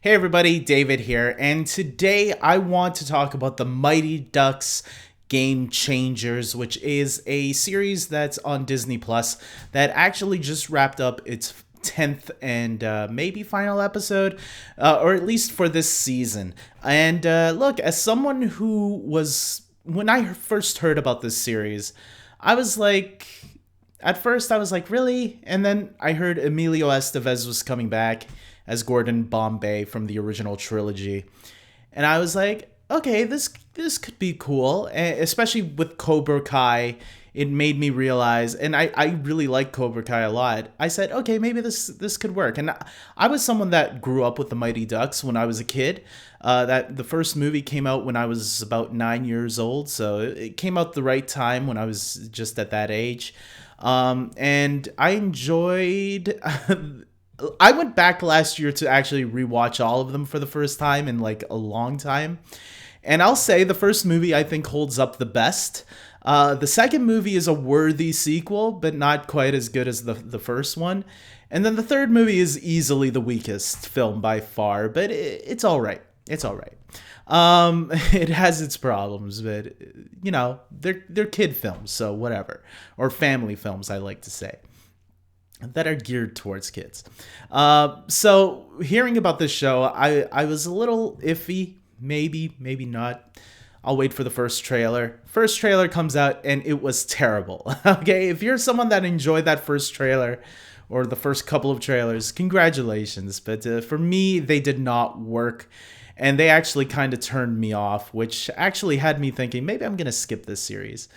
Hey everybody, David here, and today I want to talk about the Mighty Ducks Game Changers, which is a series that's on Disney Plus that actually just wrapped up its 10th and maybe final episode, or at least for this season. And look, as someone who was, when I first heard about this series, I was like, at first I was like, really? And then I heard Emilio Estevez was coming back as Gordon Bombay from the original trilogy. And I was like, okay, this could be cool, especially with Cobra Kai. It made me realize, and I really like Cobra Kai a lot. I said, okay, maybe this could work. And I was someone that grew up with the Mighty Ducks when I was a kid. That the first movie came out when I was about 9 years old, so it came out the right time when I was just at that age. And I enjoyed. I went back last year to actually rewatch all of them for the first time in like a long time. And I'll say the first movie I think holds up the best. The second movie is a worthy sequel, but not quite as good as the first one. And then the third movie is easily the weakest film by far, but it's all right. It's all right. It has its problems, but they're kid films, so whatever, or family films, I like to say, that are geared towards kids. So hearing about this show, I was a little iffy, maybe not. I'll wait for the first trailer. First trailer comes out and it was terrible. Okay, if you're someone that enjoyed that first trailer or the first couple of trailers, congratulations. But for me, they did not work. And they actually kind of turned me off, which actually had me thinking maybe I'm going to skip this series.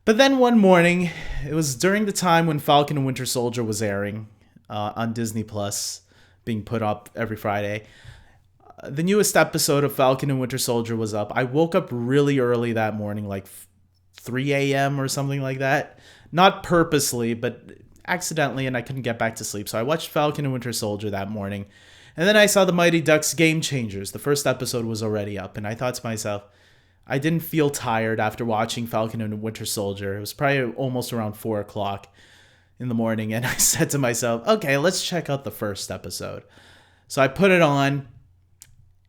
But then one morning, it was during the time when Falcon and Winter Soldier was airing on Disney Plus, being put up every Friday. The newest episode of Falcon and Winter Soldier was up. I woke up really early that morning, like 3 a.m. or something like that. Not purposely, but accidentally, and I couldn't get back to sleep. So I watched Falcon and Winter Soldier that morning. And then I saw the Mighty Ducks Game Changers. The first episode was already up, and I thought to myself, I didn't feel tired after watching Falcon and Winter Soldier. It was probably almost around 4 o'clock in the morning, and I said to myself, okay, let's check out the first episode. So I put it on,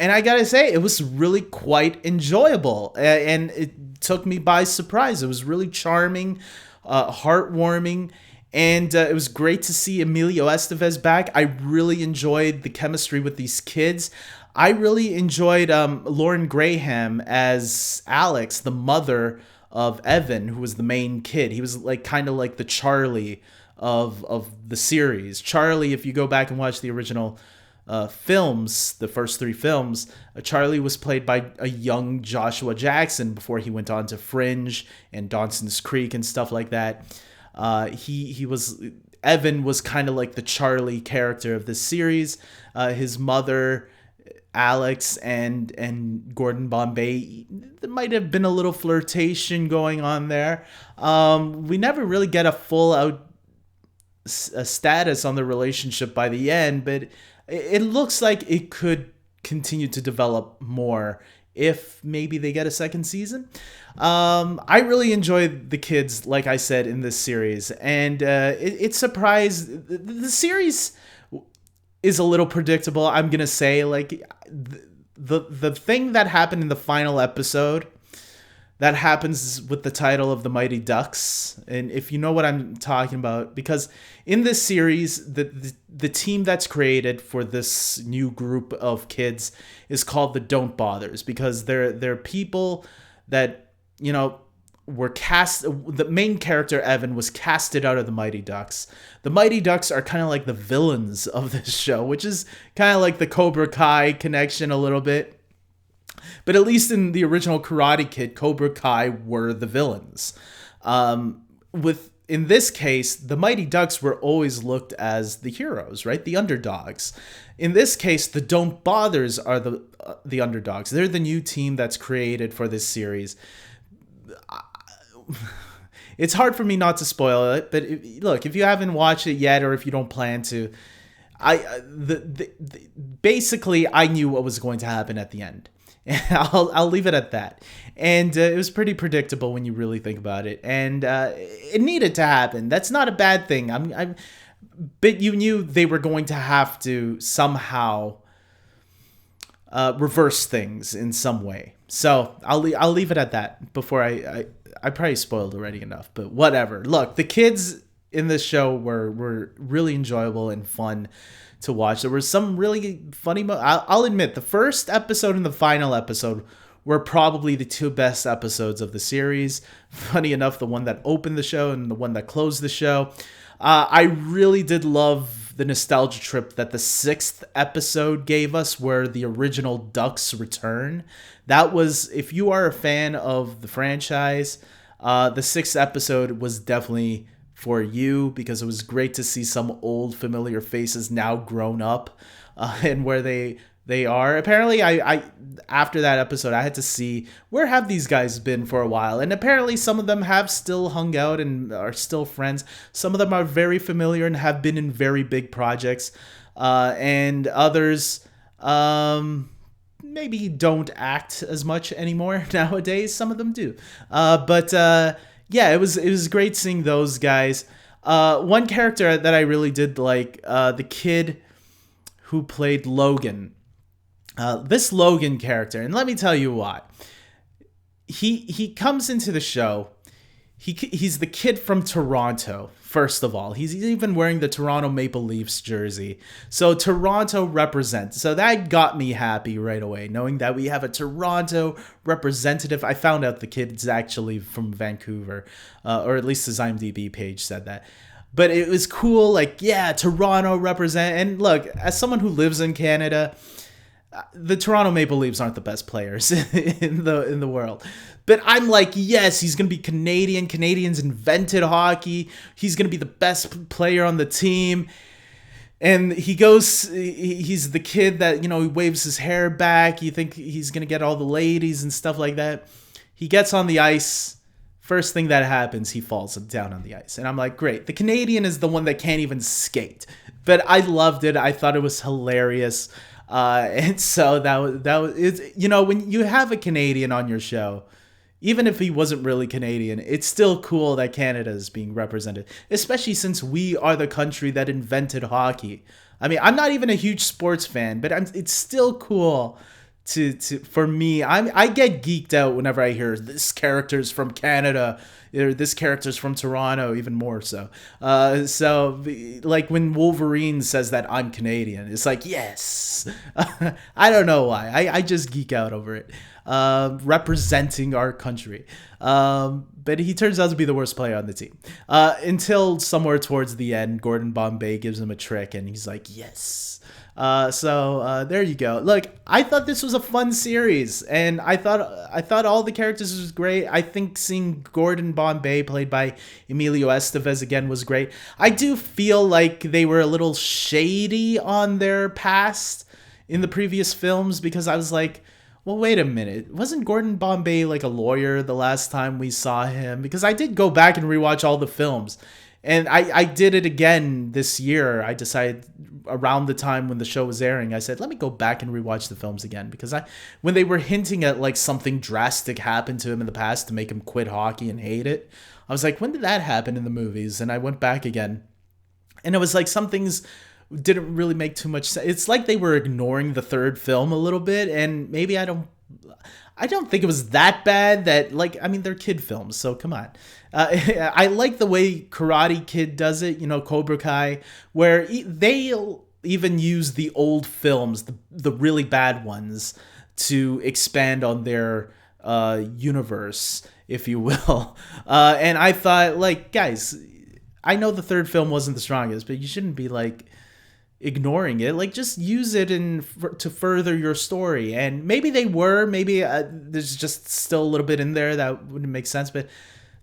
and I gotta say, it was really quite enjoyable, and it took me by surprise. It was really charming, heartwarming, and it was great to see Emilio Estevez back. I really enjoyed the chemistry with these kids. I really enjoyed Lauren Graham as Alex, the mother of Evan, who was the main kid. He was like kind of like the Charlie of the series. Charlie, if you go back and watch the original films, the first three films, Charlie was played by a young Joshua Jackson before he went on to Fringe and Dawson's Creek and stuff like that. Evan was kind of like the Charlie character of this series. His mother, Alex, and Gordon Bombay, there might have been a little flirtation going on there. We never really get a full out status on the relationship by the end, but it looks like it could continue to develop more if maybe they get a second season. I really enjoyed the kids, like I said, in this series, and it surprised. The series is a little predictable. I'm gonna say, like, the thing that happened in the final episode that happens with the title of the Mighty Ducks, and if you know what I'm talking about, because in this series, the team that's created for this new group of kids is called the Don't Bothers, because they're people that, were cast. The main character, Evan, was casted out of the Mighty Ducks. The Mighty Ducks are kind of like the villains of this show, which is kind of like the Cobra Kai connection a little bit. But at least in the original Karate Kid, Cobra Kai were the villains. In this case, the Mighty Ducks were always looked as the heroes, right? The underdogs. In this case, the Don't Bothers are the underdogs. They're the new team that's created for this series. It's hard for me not to spoil it, but look, if you haven't watched it yet, or if you don't plan to, basically I knew what was going to happen at the end. I'll leave it at that. And it was pretty predictable when you really think about it, and it needed to happen. That's not a bad thing. But you knew they were going to have to somehow reverse things in some way. So I'll leave it at that before I probably spoiled already enough, but whatever. Look, the kids in this show were really enjoyable and fun to watch. There were some really funny I'll admit the first episode and the final episode were probably the two best episodes of the series. Funny enough, the one that opened the show and the one that closed the show. I really did love the nostalgia trip that the sixth episode gave us, where the original Ducks return. That was, if you are a fan of the franchise, the sixth episode was definitely for you, because it was great to see some old familiar faces now grown up, and where they are. Apparently, I after that episode, I had to see where have these guys been for a while, and apparently some of them have still hung out and are still friends. Some of them are very familiar and have been in very big projects, and others maybe don't act as much anymore nowadays. Some of them do, but yeah, it was great seeing those guys. One character that I really did like, the kid who played Logan. This Logan character, and let me tell you what. He comes into the show. He's the kid from Toronto, first of all. He's even wearing the Toronto Maple Leafs jersey. So Toronto represents. So that got me happy right away, knowing that we have a Toronto representative. I found out the kid's actually from Vancouver, or at least his IMDb page said that. But it was cool, like, yeah, Toronto represent. And look, as someone who lives in Canada, the Toronto Maple Leafs aren't the best players in the world. But I'm like, yes, he's going to be Canadian. Canadians invented hockey. He's going to be the best player on the team. And he's the kid that, he waves his hair back. You think he's going to get all the ladies and stuff like that. He gets on the ice. First thing that happens, he falls down on the ice. And I'm like, great. The Canadian is the one that can't even skate. But I loved it. I thought it was hilarious. And so that was when you have a Canadian on your show, even if he wasn't really Canadian, it's still cool that Canada is being represented, especially since we are the country that invented hockey. I mean, I'm not even a huge sports fan, but it's still cool for me. I get geeked out whenever I hear this character's from Canada, or this character's from Toronto, even more so. So like when Wolverine says that I'm Canadian, it's like, yes. I don't know why. I just geek out over it. Representing our country. But he turns out to be the worst player on the team. Until somewhere towards the end, Gordon Bombay gives him a trick and he's like, yes. So there you go. Look, I thought this was a fun series, and I thought all the characters was great. I think seeing Gordon Bombay played by Emilio Estevez again was great. I do feel like they were a little shady on their past in the previous films, because I was like, well, wait a minute. Wasn't Gordon Bombay like a lawyer the last time we saw him? Because I did go back and rewatch all the films. And I did it again this year. I decided around the time when the show was airing, I said, let me go back and rewatch the films again. Because when they were hinting at like something drastic happened to him in the past to make him quit hockey and hate it, I was like, when did that happen in the movies? And I went back again. And it was like some things didn't really make too much sense. It's like they were ignoring the third film a little bit. And maybe I don't think it was that bad. They're kid films, so come on. I like the way Karate Kid does it, Cobra Kai, where they'll even use the old films, the really bad ones, to expand on their universe, if you will. And I thought, like, guys, I know the third film wasn't the strongest, but you shouldn't be, like, ignoring it. Like, just use it to further your story. And maybe they were, maybe there's just still a little bit in there that wouldn't make sense. But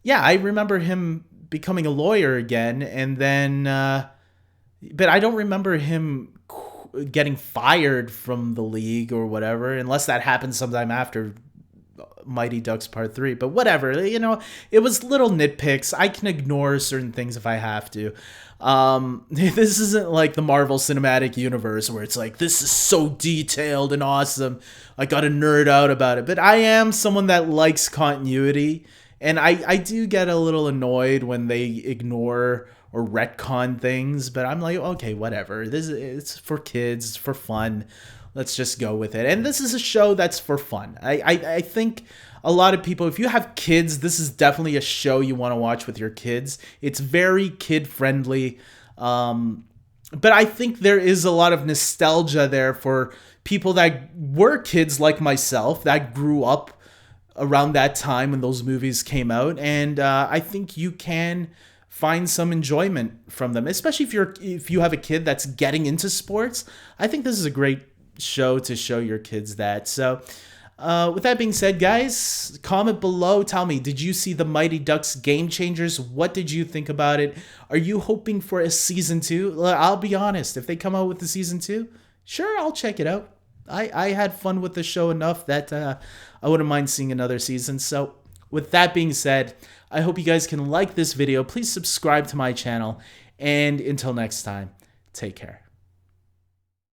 yeah, I remember him becoming a lawyer again, and then but I don't remember him getting fired from the league or whatever, unless that happened sometime after Mighty Ducks Part 3. But whatever, it was little nitpicks. I can ignore certain things if I have to. This isn't like the Marvel Cinematic Universe where it's like, this is so detailed and awesome, I gotta nerd out about it. But I am someone that likes continuity, and I do get a little annoyed when they ignore or retcon things, but I'm like, okay, whatever. It's for kids, it's for fun. Let's just go with it. And this is a show that's for fun. I think a lot of people, if you have kids, this is definitely a show you want to watch with your kids. It's very kid friendly. But I think there is a lot of nostalgia there for people that were kids like myself that grew up around that time when those movies came out. And I think you can find some enjoyment from them, especially if you have a kid that's getting into sports. I think this is a great show to show your kids that. So with that being said, guys, comment below. Tell me, did you see the Mighty Ducks Game Changers? What did you think about it? Are you hoping for a season 2? I'll be honest, if they come out with the season 2, sure, I'll check it out. I had fun with the show enough that I wouldn't mind seeing another season. So with that being said, I hope you guys can like this video. Please subscribe to my channel. And until next time, take care.